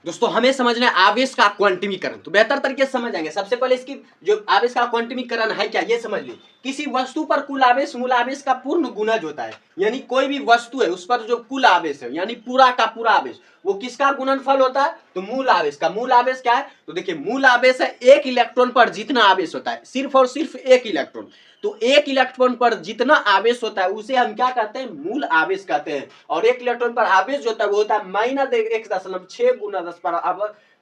दोस्तों हमें समझना है आवेश का क्वांटमीकरण, तो बेहतर तरीके से समझ जाएंगे। सबसे पहले इसकी जो आवेश का क्वांटमीकरण है क्या ये समझ ली। किसी वस्तु पर कुल आवेश मूल आवेश का पूर्ण गुणज होता है, यानी कोई भी वस्तु है उस पर जो कुल आवेश है यानी पूरा का पूरा आवेश वो किसका गुणनफल होता है, तो मूल आवेश का। मूल आवेश क्या है, तो देखिए मूल आवेश है एक इलेक्ट्रॉन पर जितना आवेश होता है, सिर्फ और सिर्फ एक इलेक्ट्रॉन। तो एक इलेक्ट्रॉन पर जितना आवेश होता है उसे हम क्या कहते हैं, मूल आवेश कहते हैं। और एक इलेक्ट्रॉन पर आवेश जो होता है वो होता है -1.6 गुना 10 पर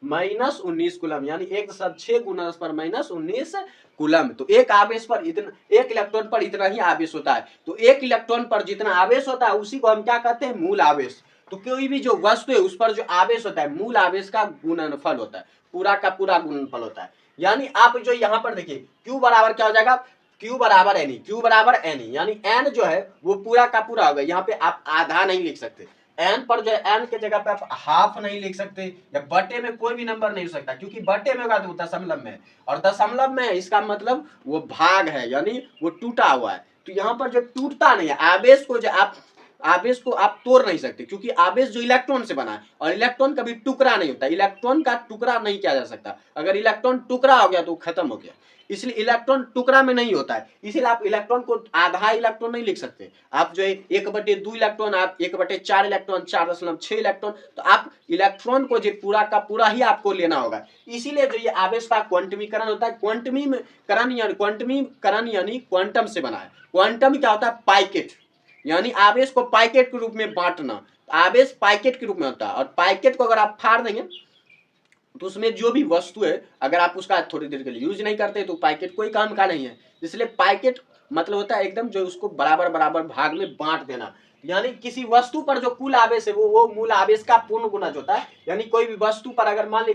-19 कूलम, यानी 1.6 गुना 10 पर -19 कूलम। तो एक आवेश पर इतना, एक इलेक्ट्रॉन पर इतना ही आवेश होता है। तो एक इलेक्ट्रॉन पर जितना आवेश होता है उसी को हम क्या कहते हैं, मूल आवेश। तो कोई भी जो वस्तु है उस पर जो आवेश होता है मूल आवेश का गुणनफल होता है, पूरा का पूरा गुणनफल होता है। यानी आप जो यहाँ पर देखिए Q बराबर क्या हो जाएगा, Q बराबर एन, Q बराबर एन, यानी एन जो है वो पूरा का पूरा होगा। यहाँ पे आप आधा नहीं लिख सकते, एन पर जो है एन के जगह पे आप हाफ नहीं लिख सकते, या बटे में कोई भी नंबर नहीं हो सकता, क्योंकि बटे में होगा तो दशमलव में, और दशमलव में इसका मतलब वो भाग है, यानी वो टूटा हुआ है। तो यहाँ पर जो टूटता नहीं है आवेश को, जो आप आवेश को आप तोड़ नहीं सकते, क्योंकि आवेश जो इलेक्ट्रॉन से बना है और इलेक्ट्रॉन कभी टुकड़ा नहीं होता, इलेक्ट्रॉन का टुकड़ा नहीं किया जा सकता। अगर इलेक्ट्रॉन टुकड़ा हो गया तो खत्म हो गया, इसलिए इलेक्ट्रॉन टुकड़ा में नहीं होता है। इसलिए आप इलेक्ट्रॉन को आधा इलेक्ट्रॉन नहीं लिख सकते। आप जो है 1/2 इलेक्ट्रॉन, आप 1/4 इलेक्ट्रॉन, 4.6 इलेक्ट्रॉन, तो आप इलेक्ट्रॉन को जो पूरा का पूरा ही आपको लेना होगा। इसीलिए जो ये आवेश का क्वांटमीकरण होता है, क्वांटमीकरण यानी क्वांटम से बना है। क्वांटम क्या होता है, पाइकेट, यानी आवेश को पाइकेट के रूप में बांटना। आवेश पाइकेट के रूप में होता है, और पाइकेट को अगर आप फाड़ देंगे तो उसमें जो भी वस्तु है अगर आप उसका थोड़ी देर के लिए यूज नहीं करते तो पैकेट कोई काम का नहीं है। इसलिए पैकेट मतलब होता है एकदम जो उसको बराबर बराबर भाग में बांट देना। यानी किसी वस्तु पर जो कुल आवेश है वो मूल आवेश का पूर्ण गुणज होता है। यानी कोई भी वस्तु पर अगर मान ली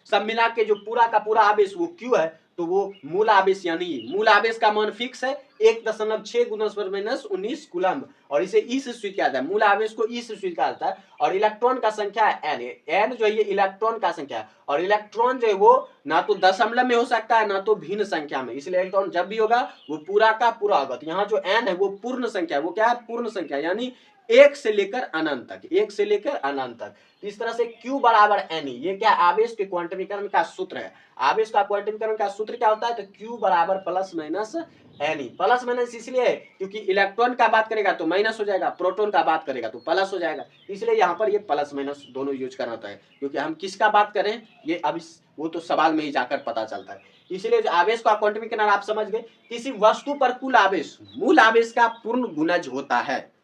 सब मिला के जो पूरा का पूरा आवेश वो क्यू है, तो वो मूल आवेश, यानी मूल आवेश का मान फिक्स है 1.6 गुना 19 कूलम, और इसे ई से स्वीकार है, मूल आवेश को ई से स्वीकार है। और इलेक्ट्रॉन का संख्या है एन, एन जो है ये इलेक्ट्रॉन का संख्या है, और इलेक्ट्रॉन जो है वो ना तो दशमलव में हो सकता है ना तो भिन्न संख्या में, इसलिए इलेक्ट्रॉन जब भी होगा वो पूरा का पूरा होगा। तो यहाँ जो एन है वो पूर्ण संख्या है, वो क्या है, पूर्ण संख्या, यानी एक से लेकर अनंत तक, एक से लेकर अनंत तक। इस तरह से Q बराबर एन, ये क्या आवेश के क्वांटमीकरण का सूत्र है। आवेश का क्वांटमीकरण का सूत्र क्या होता है, तो Q बराबर plus minus n. Plus minus इसलिए है क्योंकि इलेक्ट्रॉन का बात करेगा तो माइनस हो जाएगा, प्रोटॉन का बात करेगा तो प्लस हो जाएगा, इसलिए यहाँ पर ये प्लस माइनस दोनों यूज करना होता है। क्योंकि हम किसका बात करें ये अब वो तो सवाल में ही जाकर पता चलता है। इसलिए जो आवेश का क्वांटमीकरण आप समझ गए, किसी वस्तु पर कुल आवेश मूल आवेश का पूर्ण गुणज होता है।